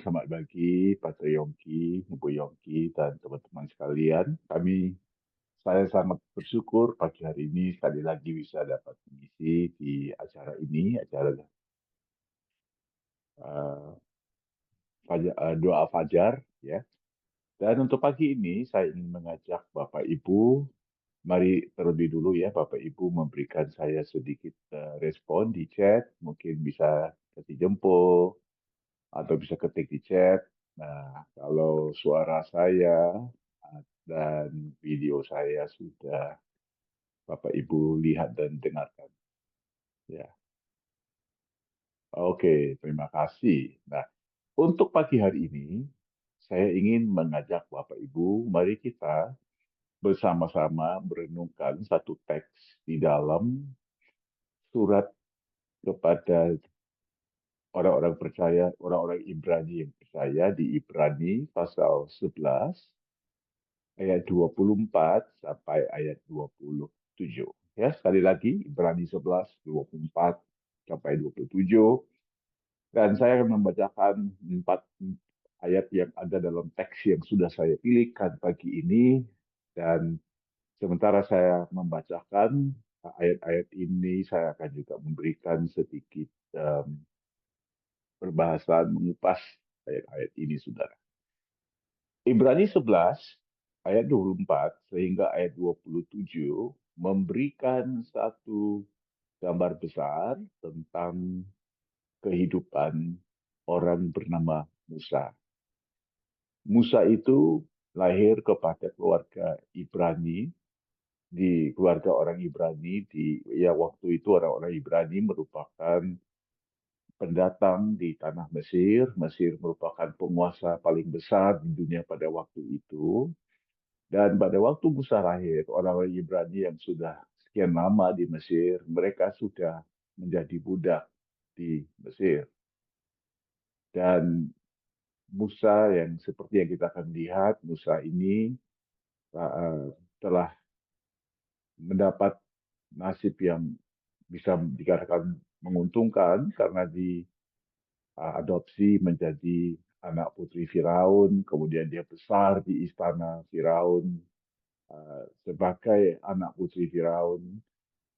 selamat pagi Pak Yongki, Ibu Yongki, dan teman-teman sekalian. Saya sangat bersyukur pagi hari ini sekali lagi bisa dapat mengisi di acara ini, acara uh, doa fajar, ya. Dan untuk pagi ini saya ingin mengajak Bapak Ibu, mari terlebih dulu ya Bapak Ibu memberikan saya sedikit respon di chat, mungkin bisa kasih jempol atau bisa ketik di chat. Nah, kalau suara saya dan video saya sudah Bapak Ibu lihat dan dengarkan. Ya, oke, terima kasih. Nah, untuk pagi hari ini, saya ingin mengajak Bapak Ibu, mari kita bersama-sama merenungkan satu teks di dalam surat kepada orang-orang percaya, orang-orang Ibrani yang percaya di Ibrani pasal 11 ayat 24 sampai ayat 27. Ya, sekali lagi Ibrani 11 24 sampai 27, dan saya akan membacakan 4 ayat yang ada dalam teks yang sudah saya pilihkan pagi ini, dan sementara saya membacakan ayat-ayat ini saya akan juga memberikan sedikit perbahasan mengupas ayat-ayat ini, Saudara. Ibrani 11 ayat 24 sehingga ayat 27 memberikan satu gambar besar tentang kehidupan orang bernama Musa. Musa itu lahir kepada keluarga Ibrani, di keluarga orang Ibrani, di ya waktu itu orang-orang Ibrani merupakan pendatang di tanah Mesir. Mesir merupakan penguasa paling besar di dunia pada waktu itu. Dan pada waktu Musa lahir, orang-orang Ibrani yang sudah sekian lama di Mesir, mereka sudah menjadi budak di Mesir. Dan Musa yang seperti yang kita akan lihat, Musa ini telah mendapat nasib yang bisa dikatakan menguntungkan karena diadopsi menjadi anak putri Firaun, kemudian dia besar di istana Firaun sebagai anak putri Firaun,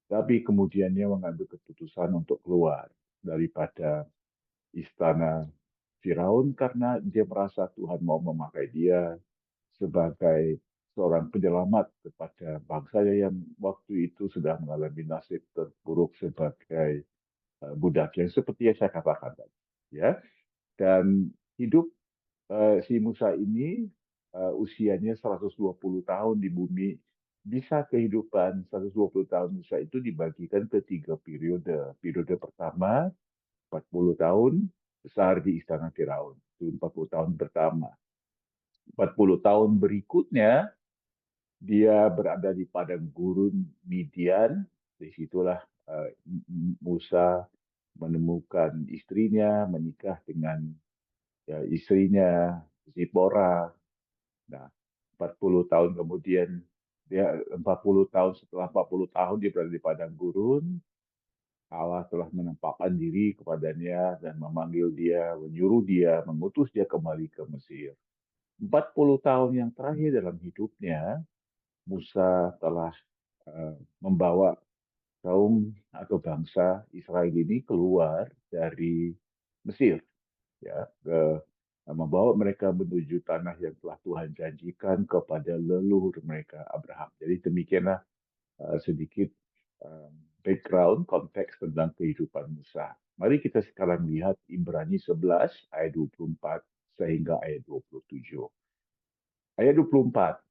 tapi kemudian dia mengambil keputusan untuk keluar daripada istana Firaun karena dia merasa Tuhan mau memakai dia sebagai seorang penyelamat kepada bangsanya yang waktu itu sudah mengalami nasib terburuk sebagai budak, yang seperti yang saya katakan tadi. Ya, dan hidup si Musa ini usianya 120 tahun di bumi. Bisa kehidupan 120 tahun Musa itu dibagikan ke 3 periode. Periode pertama 40 tahun besar di istana Firaun. Itu 40 tahun pertama. 40 tahun berikutnya dia berada di padang gurun Midian. Disitulah Musa menemukan istrinya, menikah dengan ya, istrinya Zipora. Nah, 40 tahun kemudian, 40 tahun setelah 40 tahun dia berada di padang gurun, Allah telah menampakkan diri kepadanya dan memanggil dia, menyuruh dia, mengutus dia kembali ke Mesir. 40 tahun yang terakhir dalam hidupnya, Musa telah membawa kaum atau bangsa Israel ini keluar dari Mesir, ya, membawa mereka menuju tanah yang telah Tuhan janjikan kepada leluhur mereka Abraham. Jadi demikianlah sedikit uh, background konteks tentang kehidupan Musa. Mari kita sekarang lihat Ibrani 11 ayat 24 sehingga ayat 27. Ayat 24.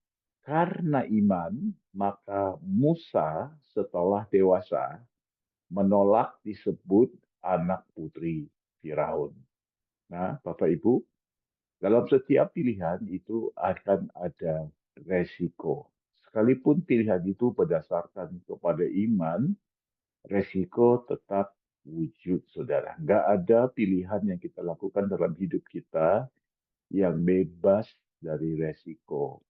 Karena iman, maka Musa setelah dewasa menolak disebut anak putri Firaun. Nah, Bapak Ibu, dalam setiap pilihan itu akan ada resiko. Sekalipun pilihan itu berdasarkan kepada iman, resiko tetap wujud, saudara. Nggak ada pilihan yang kita lakukan dalam hidup kita yang bebas dari resiko.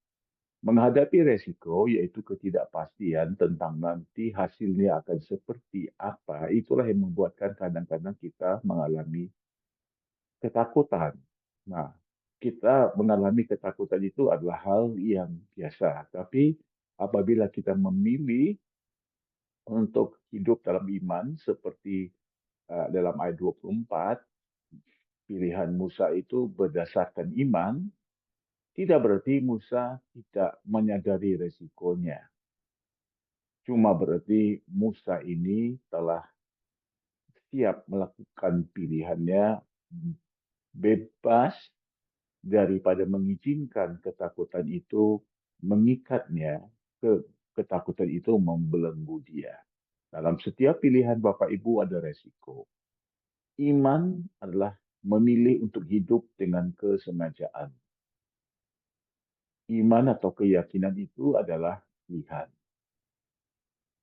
Menghadapi resiko, yaitu ketidakpastian tentang nanti hasilnya akan seperti apa, itulah yang membuatkan kadang-kadang kita mengalami ketakutan. Nah, kita mengalami ketakutan itu adalah hal yang biasa. Tapi apabila kita memilih untuk hidup dalam iman seperti dalam ayat 24, pilihan Musa itu berdasarkan iman, tidak berarti Musa tidak menyadari resikonya. Cuma berarti Musa ini telah siap melakukan pilihannya bebas daripada mengizinkan ketakutan itu mengikatnya, ke ketakutan itu membelenggu dia. Dalam setiap pilihan Bapak Ibu ada resiko. Iman adalah memilih untuk hidup dengan kesengajaan. Iman atau keyakinan itu adalah pilihan.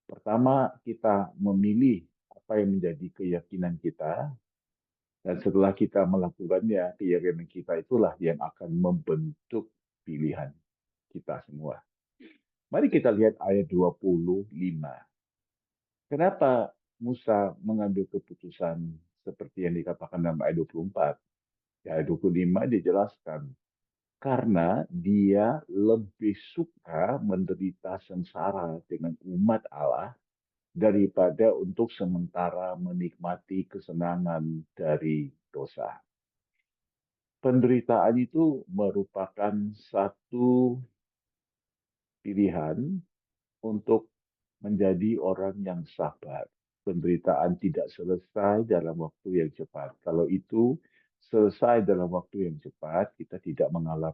Pertama, kita memilih apa yang menjadi keyakinan kita, dan setelah kita melakukannya, keyakinan kita itulah yang akan membentuk pilihan kita semua. Mari kita lihat ayat 25. Kenapa Musa mengambil keputusan seperti yang dikatakan dalam ayat 24? Di ayat 25 dijelaskan, karena dia lebih suka menderita sengsara dengan umat Allah daripada untuk sementara menikmati kesenangan dari dosa. Penderitaan itu merupakan satu pilihan untuk menjadi orang yang sabar. Penderitaan tidak selesai dalam waktu yang cepat. Kalau itu selesai dalam waktu yang cepat, kita tidak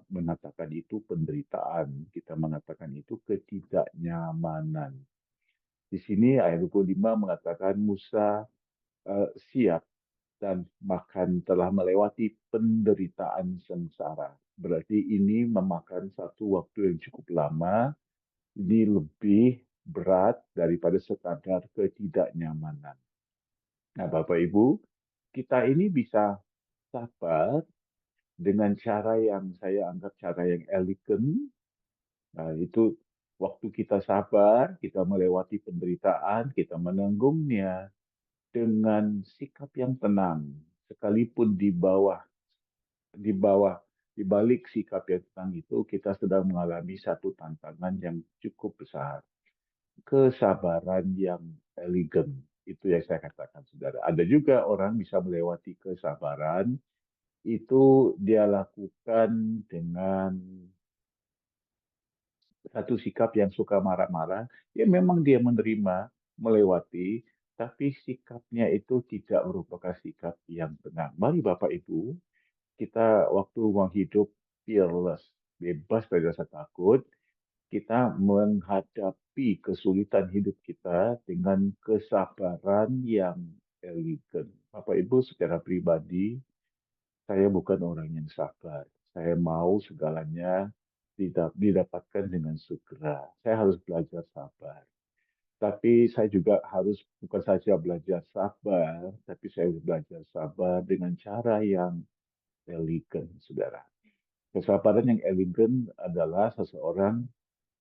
mengatakan itu penderitaan. Kita mengatakan itu ketidaknyamanan. Di sini ayat 25 mengatakan Musa siap dan bahkan telah melewati penderitaan sengsara. Berarti ini memakan satu waktu yang cukup lama, ini lebih berat daripada sekadar ketidaknyamanan. Nah, Bapak Ibu, kita ini bisa sabar dengan cara yang saya anggap cara yang elegan. Nah, itu waktu kita sabar, kita melewati penderitaan, kita menanggungnya dengan sikap yang tenang, sekalipun di bawah di balik sikap yang tenang itu kita sedang mengalami satu tantangan yang cukup besar, kesabaran yang elegan. Itu yang saya katakan, saudara. Ada juga orang bisa melewati kesabaran, itu dia lakukan dengan satu sikap yang suka marah-marah. Ya memang dia menerima, melewati, tapi sikapnya itu tidak merupakan sikap yang tenang. Mari Bapak Ibu, kita waktu mau hidup fearless, bebas dari rasa takut, kita menghadapi kesulitan hidup kita dengan kesabaran yang elegan. Bapak Ibu, secara pribadi, saya bukan orang yang sabar. Saya mau segalanya didapatkan dengan segera. Saya harus belajar sabar. Tapi saya juga harus bukan saja belajar sabar, tapi saya harus belajar sabar dengan cara yang elegan, saudara. Kesabaran yang elegan adalah seseorang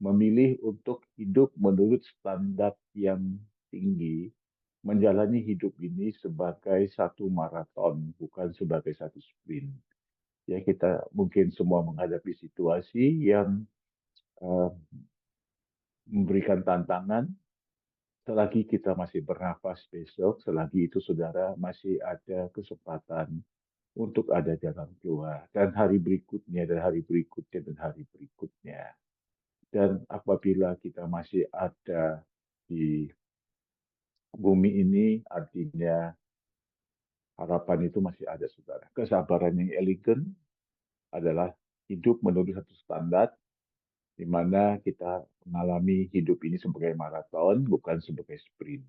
memilih untuk hidup menurut standar yang tinggi, menjalani hidup ini sebagai satu maraton, bukan sebagai satu sprint. Ya, kita mungkin semua menghadapi situasi yang uh, memberikan tantangan. Selagi kita masih bernafas besok, selagi itu saudara masih ada kesempatan untuk ada jalan keluar. Dan hari berikutnya, dan hari berikutnya, dan hari berikutnya. Dan apabila kita masih ada di bumi ini, artinya harapan itu masih ada, saudara. Kesabaran yang elegan adalah hidup menurut satu standar, di mana kita mengalami hidup ini sebagai maraton, bukan sebagai sprint.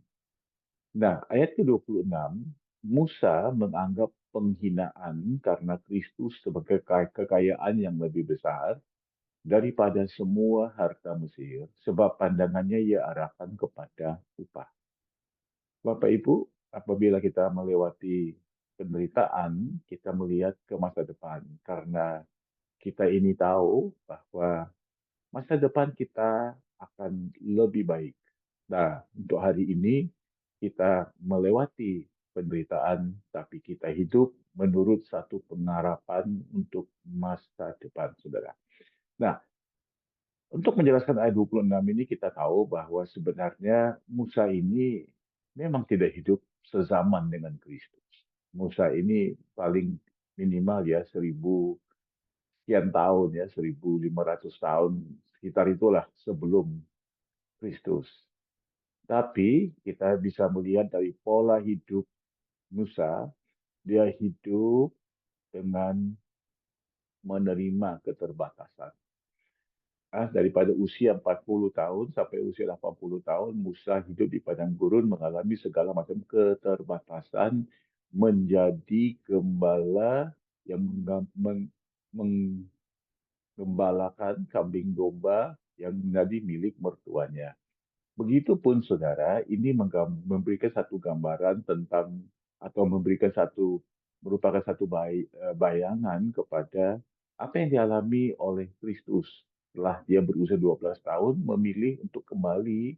Nah, ayat ke-26, Musa menganggap penghinaan karena Kristus sebagai kekayaan yang lebih besar daripada semua harta Mesir, sebab pandangannya ia arahkan kepada upah. Bapak Ibu, apabila kita melewati penderitaan, kita melihat ke masa depan, karena kita ini tahu bahwa masa depan kita akan lebih baik. Nah, untuk hari ini kita melewati penderitaan, tapi kita hidup menurut satu pengharapan untuk masa depan, saudara. Nah, untuk menjelaskan ayat 26 ini kita tahu bahwa sebenarnya Musa ini memang tidak hidup sezaman dengan Kristus. Musa ini paling minimal ya 1.000 sekian tahun ya, 1.500 tahun sekitar itulah sebelum Kristus. Tapi kita bisa melihat dari pola hidup Musa, dia hidup dengan menerima keterbatasan. Daripada usia 40 tahun sampai usia 80 tahun, Musa hidup di padang gurun mengalami segala macam keterbatasan menjadi gembala yang menggembalakan kambing domba yang menjadi milik mertuanya. Begitupun saudara, ini memberikan satu gambaran tentang atau memberikan merupakan satu bayangan kepada apa yang dialami oleh Kristus setelah dia berusia 12 tahun memilih untuk kembali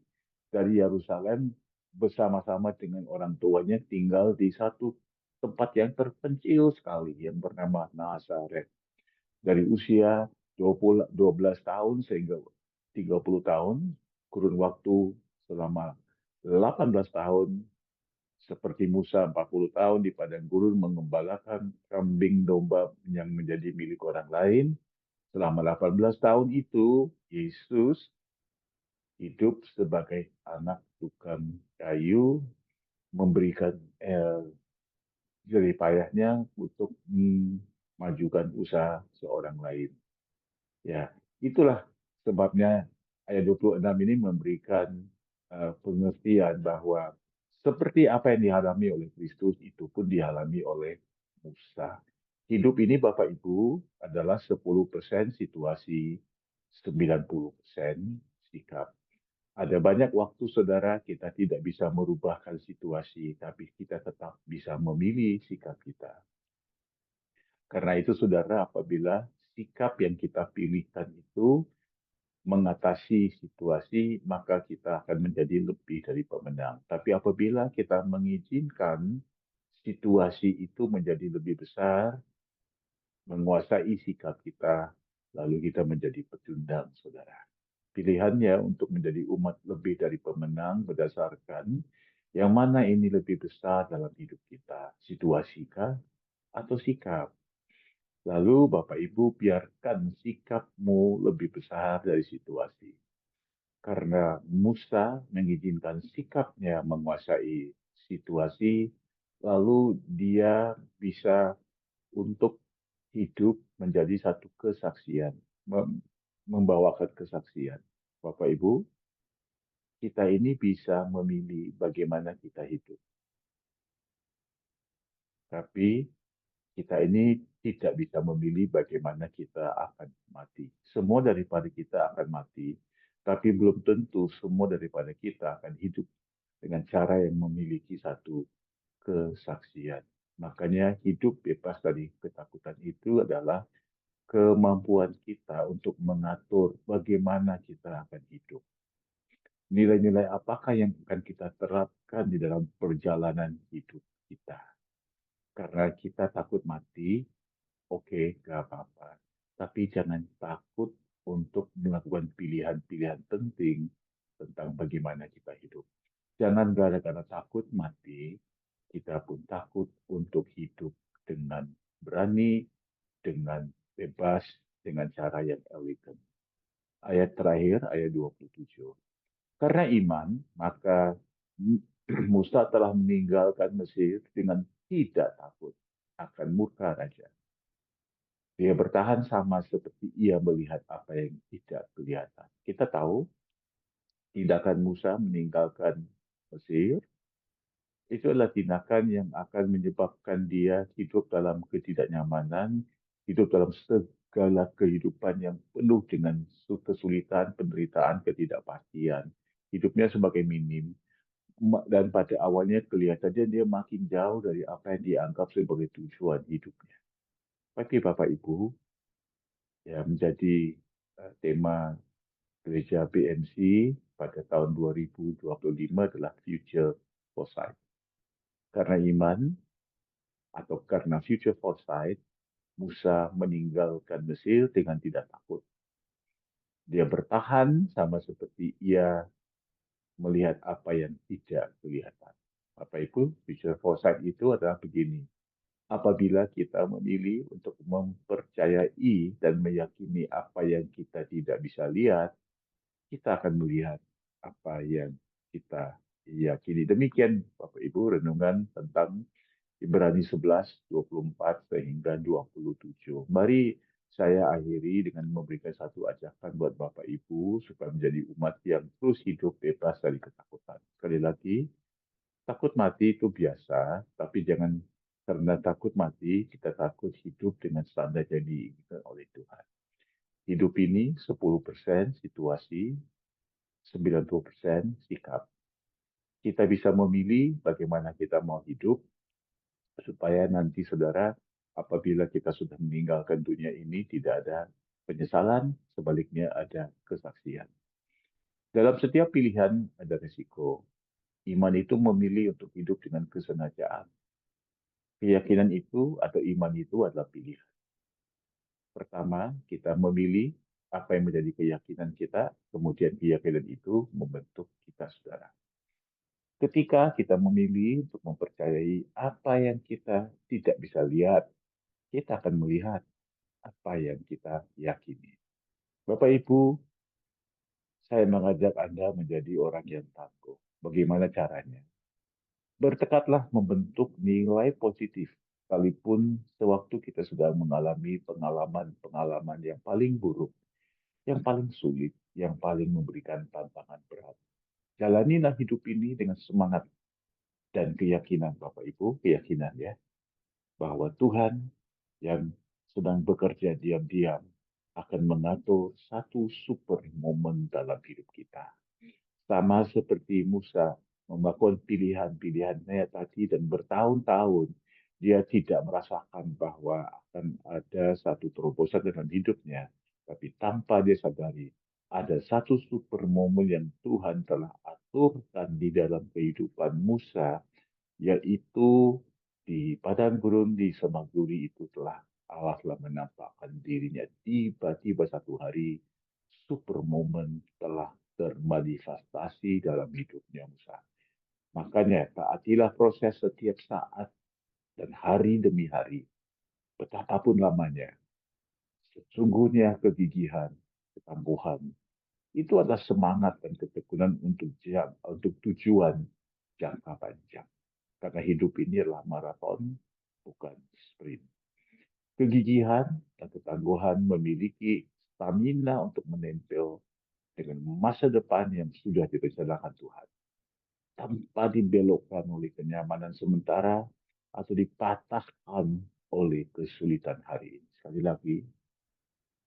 dari Yerusalem bersama-sama dengan orang tuanya tinggal di satu tempat yang terpencil sekali yang bernama Nazaret. Dari usia 12 tahun sehingga 30 tahun, kurun waktu selama 18 tahun, seperti Musa 40 tahun di padang gurun mengembalakan kambing domba yang menjadi milik orang lain. Selama 18 tahun itu, Yesus hidup sebagai anak tukang kayu, memberikan jerih payahnya untuk memajukan usaha seorang lain. Ya, itulah sebabnya ayat 26 ini memberikan pengertian bahwa seperti apa yang dialami oleh Kristus itu pun dialami oleh Musa. Hidup ini Bapak Ibu adalah 10% situasi, 90% sikap. Ada banyak waktu saudara kita tidak bisa merubahkan situasi, tapi kita tetap bisa memilih sikap kita. Karena itu saudara, apabila sikap yang kita pilihkan itu mengatasi situasi, maka kita akan menjadi lebih dari pemenang. Tapi apabila kita mengizinkan situasi itu menjadi lebih besar, menguasai sikap kita, lalu kita menjadi pecundang, saudara. Pilihannya untuk menjadi umat lebih dari pemenang berdasarkan yang mana ini lebih besar dalam hidup kita, situasikah atau sikap. Lalu Bapak Ibu biarkan sikapmu lebih besar dari situasi. Karena Musa mengizinkan sikapnya menguasai situasi, lalu dia bisa untuk hidup menjadi satu kesaksian, membawakan kesaksian. Bapak Ibu, kita ini bisa memilih bagaimana kita hidup. Tapi kita ini tidak bisa memilih bagaimana kita akan mati. Semua daripada kita akan mati, tapi belum tentu semua daripada kita akan hidup dengan cara yang memiliki satu kesaksian. Makanya hidup bebas dari ketakutan itu adalah kemampuan kita untuk mengatur bagaimana kita akan hidup. Nilai-nilai apakah yang akan kita terapkan di dalam perjalanan hidup kita. Karena kita takut mati, oke, nggak apa-apa. Tapi jangan takut untuk melakukan pilihan-pilihan penting tentang bagaimana kita hidup. Jangan gara-gara takut mati, kita pun takut untuk hidup dengan berani, dengan bebas, dengan cara yang elegan. Ayat terakhir, ayat 27. Karena iman, maka Musa telah meninggalkan Mesir dengan tidak takut akan murka raja. Dia bertahan sama seperti ia melihat apa yang tidak kelihatan. Kita tahu tindakan Musa meninggalkan Mesir itu adalah tindakan yang akan menyebabkan dia hidup dalam ketidaknyamanan, hidup dalam segala kehidupan yang penuh dengan kesulitan, penderitaan, ketidakpastian. Hidupnya sebagai minim. Dan pada awalnya kelihatannya dia makin jauh dari apa yang dianggap sebagai tujuan hidupnya. Tapi Bapak Ibu, ya menjadi tema gereja BMC pada tahun 2025 adalah Future Foresight. Karena iman, atau karena future foresight, Musa meninggalkan Mesir dengan tidak takut. Dia bertahan sama seperti ia melihat apa yang tidak kelihatan. Bapak Ibu, future foresight itu adalah begini. Apabila kita memilih untuk mempercayai dan meyakini apa yang kita tidak bisa lihat, kita akan melihat apa yang kita yakini. Demikian Bapak Ibu renungan tentang Ibrani 11, 24 sehingga 27. Mari saya akhiri dengan memberikan satu ajakan buat Bapak Ibu supaya menjadi umat yang terus hidup bebas dari ketakutan. Sekali lagi, takut mati itu biasa, tapi jangan karena takut mati, kita takut hidup dengan standar yang diinginkan oleh Tuhan. Hidup ini 10% situasi, 90% sikap. Kita bisa memilih bagaimana kita mau hidup, supaya nanti saudara, apabila kita sudah meninggalkan dunia ini, tidak ada penyesalan, sebaliknya ada kesaksian. Dalam setiap pilihan ada risiko. Iman itu memilih untuk hidup dengan kesengajaan. Keyakinan itu atau iman itu adalah pilihan. Pertama, kita memilih apa yang menjadi keyakinan kita, kemudian keyakinan itu membentuk kita, saudara. Ketika kita memilih untuk mempercayai apa yang kita tidak bisa lihat, kita akan melihat apa yang kita yakini. Bapak Ibu, saya mengajak Anda menjadi orang yang tangguh. Bagaimana caranya? Bertekadlah membentuk nilai positif, sekalipun sewaktu kita sudah mengalami pengalaman-pengalaman yang paling buruk, yang paling sulit, yang paling memberikan tantangan berat. Jalanilah hidup ini dengan semangat dan keyakinan, Bapak Ibu, keyakinan ya, bahwa Tuhan yang sedang bekerja diam-diam akan mengatur satu super momen dalam hidup kita. Sama seperti Musa melakukan pilihan-pilihannya tadi dan bertahun-tahun dia tidak merasakan bahwa akan ada satu terobosan dalam hidupnya. Tapi tanpa dia sadari, ada satu super momen yang Tuhan telah aturkan di dalam kehidupan Musa, yaitu di padang gurun di Semaguri itu telah Allah telah menampakkan dirinya. Tiba-tiba satu hari super moment telah termanifestasi dalam hidupnya Musa. Makanya taatilah proses setiap saat dan hari demi hari. Betapapun lamanya. Sesungguhnya kegigihan, ketangguhan, itu adalah semangat dan ketekunan untuk tujuan jangka panjang. Karena hidup ini adalah maraton, bukan sprint. Kegigihan dan ketangguhan memiliki stamina untuk menempel dengan masa depan yang sudah direncanakan Tuhan. Tanpa dibelokkan oleh kenyamanan sementara atau dipatahkan oleh kesulitan hari ini. Sekali lagi,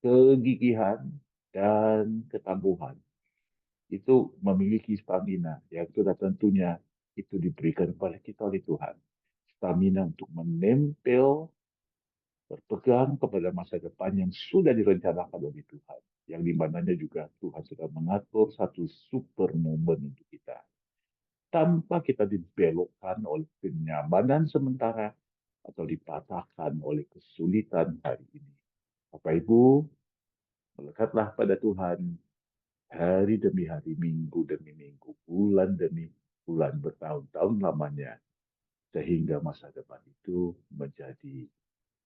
kegigihan dan ketangguhan itu memiliki stamina, yang sudah tentunya itu diberikan kepada kita oleh Tuhan. Stamina untuk menempel, berpegang kepada masa depan yang sudah direncanakan oleh Tuhan. Yang dimananya juga Tuhan sudah mengatur satu super momen untuk kita. Tanpa kita dibelokkan oleh kenyamanan sementara atau dipatahkan oleh kesulitan hari ini. Bapak Ibu, melekatlah pada Tuhan hari demi hari, minggu demi minggu, bulan demi bulan, bertahun-tahun lamanya, sehingga masa depan itu menjadi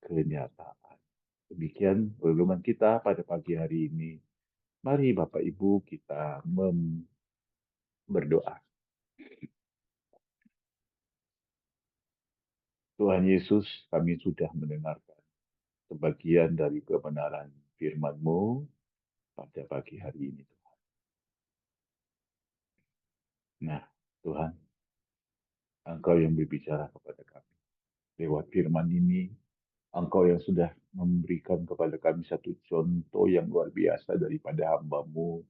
kenyataan. Demikian renungan kita pada pagi hari ini. Mari Bapak Ibu kita berdoa. Tuhan Yesus, kami sudah mendengarkan sebagian dari kebenaran firman-Mu pada pagi hari ini, Tuhan. Nah, Tuhan, Engkau yang berbicara kepada kami. Lewat firman ini, Engkau yang sudah memberikan kepada kami satu contoh yang luar biasa daripada hamba-Mu,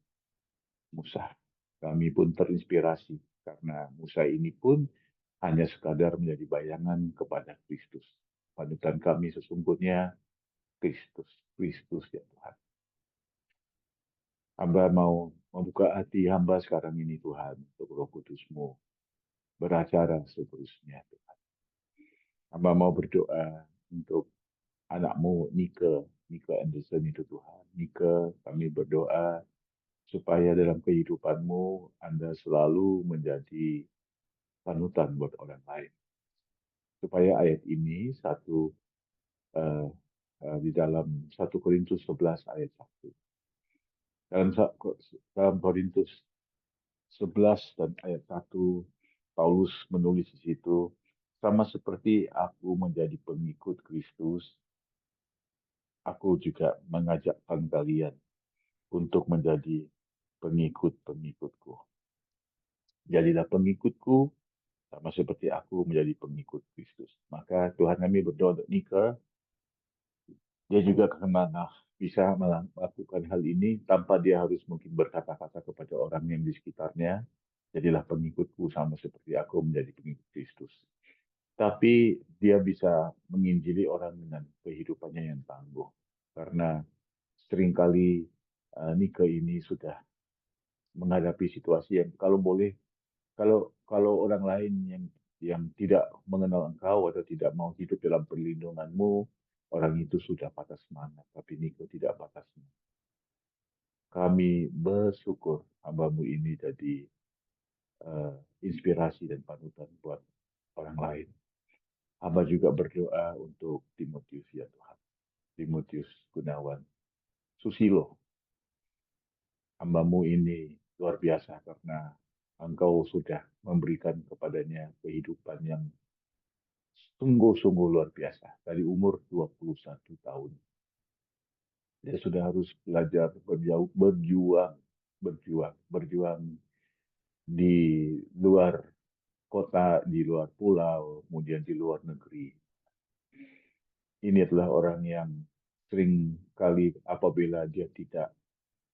Musa. Kami pun terinspirasi karena Musa ini pun hanya sekadar menjadi bayangan kepada Kristus. Panutan kami sesungguhnya Kristus, Kristus ya Tuhan. Hamba mau membuka hati hamba sekarang ini Tuhan, untuk Roh Kudus-Mu beracara seterusnya Tuhan. Hamba mau berdoa untuk anakmu Nike Anderson itu Tuhan. Nike, kami berdoa supaya dalam kehidupanmu Anda selalu menjadi panutan buat orang lain. Supaya ayat ini eh, di dalam 1 Korintus 11 ayat 1. Dalam, dalam Korintus 11 dan ayat 1, Paulus menulis di situ, sama seperti aku menjadi pengikut Kristus, aku juga mengajakkan kalian untuk menjadi pengikut-pengikutku. Jadilah pengikutku sama seperti aku menjadi pengikut Kristus. Maka Tuhan kami berdoa untuk Nika, dia juga karena bisa melakukan hal ini tanpa dia harus mungkin berkata-kata kepada orang yang di sekitarnya. Jadilah pengikutku sama seperti aku menjadi pengikut Kristus. Tapi dia bisa menginjili orang dengan kehidupannya yang tangguh. Karena seringkali Nika ini sudah menghadapi situasi yang kalau boleh, kalau kalau orang lain yang tidak mengenal engkau atau tidak mau hidup dalam perlindunganmu, orang itu sudah patah semangat. Tapi Niko tidak patah semangat. Kami bersyukur hambamu ini jadi eh, inspirasi dan panutan buat orang lain. Hamba juga berdoa untuk Timotius ya Tuhan. Timotius Gunawan Susilo. Hambamu ini luar biasa karena engkau sudah memberikan kepadanya kehidupan yang sungguh-sungguh luar biasa. Dari umur 21 tahun. Dia sudah harus belajar berjuang di luar kota, di luar pulau, kemudian di luar negeri. Ini adalah orang yang sering kali apabila dia tidak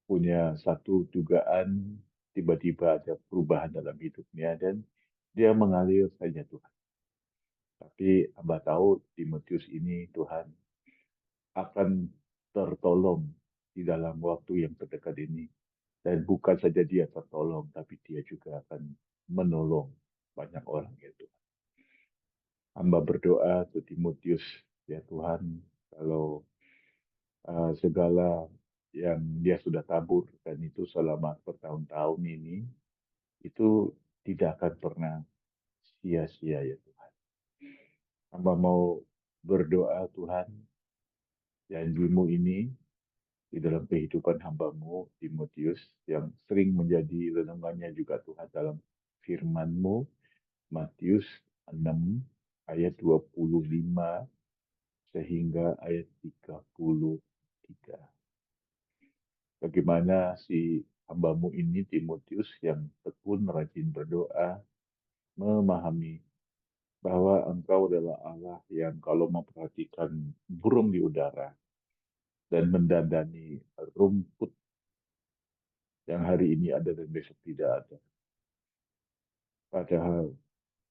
punya satu dugaan, tiba-tiba ada perubahan dalam hidupnya dan dia mengalir saja Tuhan. Tapi hamba tahu Timotius ini Tuhan akan tertolong di dalam waktu yang terdekat ini. Dan bukan saja dia tertolong, tapi dia juga akan menolong banyak orang ya Tuhan. Hamba berdoa ke Timotius, ya Tuhan, kalau segala yang dia sudah tabur dan itu selama bertahun-tahun ini, itu tidak akan pernah sia-sia ya Tuhan. Hamba mau berdoa Tuhan, janjimu ini di dalam kehidupan hambamu, Timotius, yang sering menjadi renungannya juga Tuhan dalam firman-Mu, Matius 6 ayat 25 sehingga ayat 33. Bagaimana si hambamu ini, Timotius, yang tekun rajin berdoa, memahami bahwa engkau adalah Allah yang kalau memperhatikan burung di udara dan mendandani rumput yang hari ini ada dan besok tidak ada. Padahal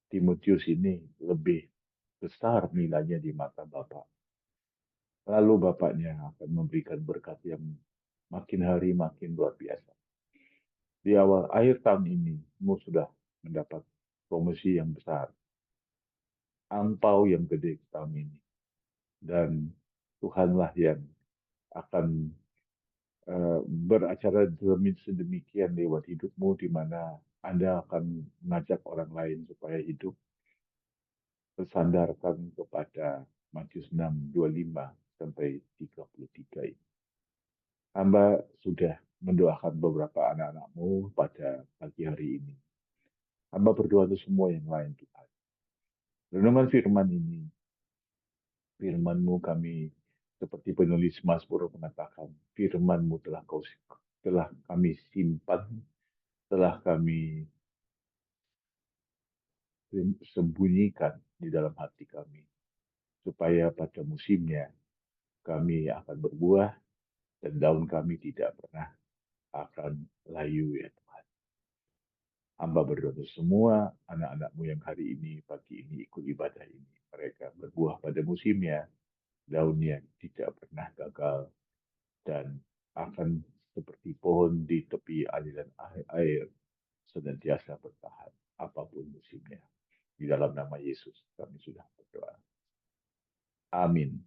Timotius ini lebih besar nilainya di mata Bapak. Lalu Bapaknya akan memberikan berkat yang makin hari makin luar biasa. Di awal akhir tahun ini, kamu sudah mendapat promosi yang besar, angpau yang gede tahun ini. Dan Tuhanlah yang akan beracara sedemikian lewat hidupmu, di mana Anda akan mengajak orang lain supaya hidup tersandarkan kepada Matius 6:25 sampai 33 ini. Hamba sudah mendoakan beberapa anak-anakmu pada pagi hari ini. Hamba berdoa untuk semua yang lain Tuhan. Renungan firman ini, firman-Mu kami seperti penulis Mazmur mengatakan, firman-Mu telah kami simpan, telah kami sembunyikan di dalam hati kami, supaya pada musimnya kami akan berbuah dan daun kami tidak pernah akan layu ya Tuhan. Hamba berdoa untuk semua anak-anakmu yang hari ini, pagi ini ikut ibadah ini. Mereka berbuah pada musimnya, daunnya tidak pernah gagal, dan akan seperti pohon di tepi aliran air, senantiasa bertahan apapun musimnya. Di dalam nama Yesus kami sudah berdoa. Amin.